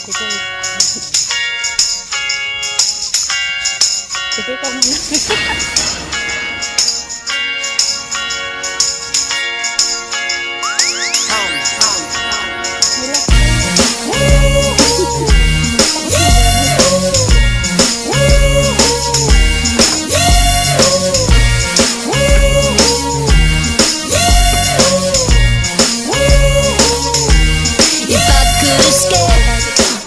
Sige ka muna. If I could escape,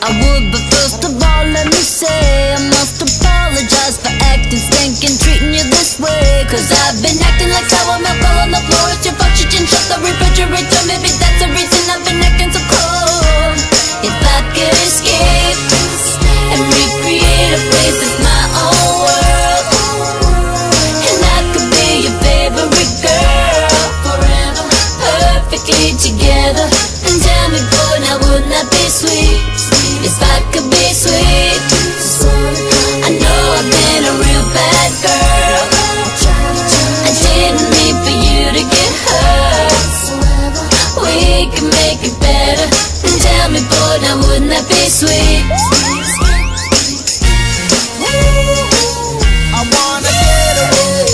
I would, but first of all, let me say I must apologize for acting stinking, treating you this way. Cause I've been acting like sour milk all on the floor. It's your fault, you didn't shut the refrigerator. Maybe that's the reason I've been acting so cold. If I could escape and recreate a place that's my own world, and I could be your favorite girl forever, perfectly together. And tell me, boy, now wouldn't that be sweet? If I could be sweet. I know I've been a real bad girl. I didn't mean for you to get hurt. We can make it better. And tell me, boy, now wouldn't that be sweet? I wanna get away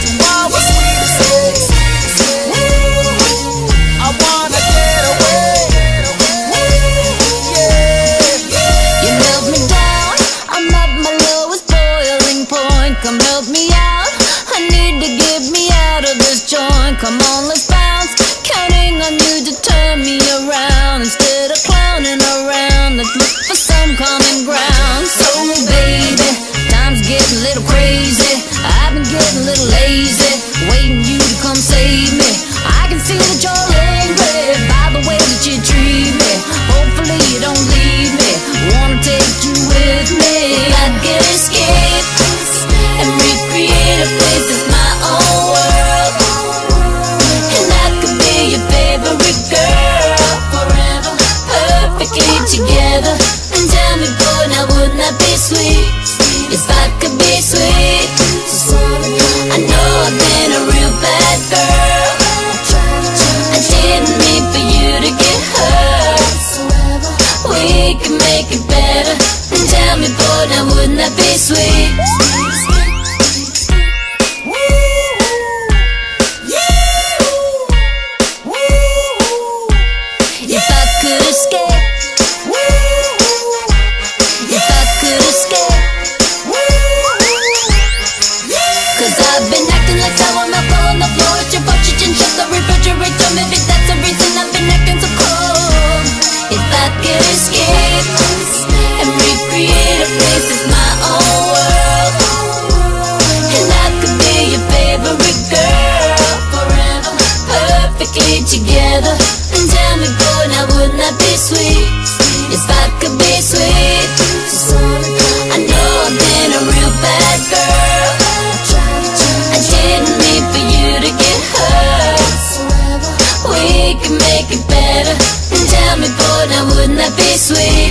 to our sweet escape. I wanna get away, yeah. You melt me down, I'm at my lowest boiling point. Come help me out, I need to get me out of this joint. Come on, let's bounce, counting on you to turn me around. Instead of clowning around, let's look for some common ground. So baby, time's getting a little crazy. I've been getting a little lazy, waiting you to come save me. I can see that you're angry by the way that you treat me. Hopefully you don't leave me, wanna take you with me. If I could escape and recreate a place that's my own world, and I could be your favorite girl forever, perfectly together. And tell me, boy, now wouldn't that be sweet? If I could be sweet. I know I've been a real bad girl. I didn't mean for you to get hurt. We can make it better. And tell me, boy, now wouldn't that be sweet? If I could escape, if I could escape, cause I've been acting like sour milk all on the floor. It's your fault, you didn't shut the refrigerator. Maybe that's the reason I've been acting so cold. If I could escape and recreate a place that's my own world, and I could be your favorite girl forever, perfectly together. And tell me, boy, now wouldn't that be sweet? If I could be sweet. I know I've been a real bad girl. I didn't mean for you to get hurt. We can make it better. And tell me, boy, now wouldn't that be sweet?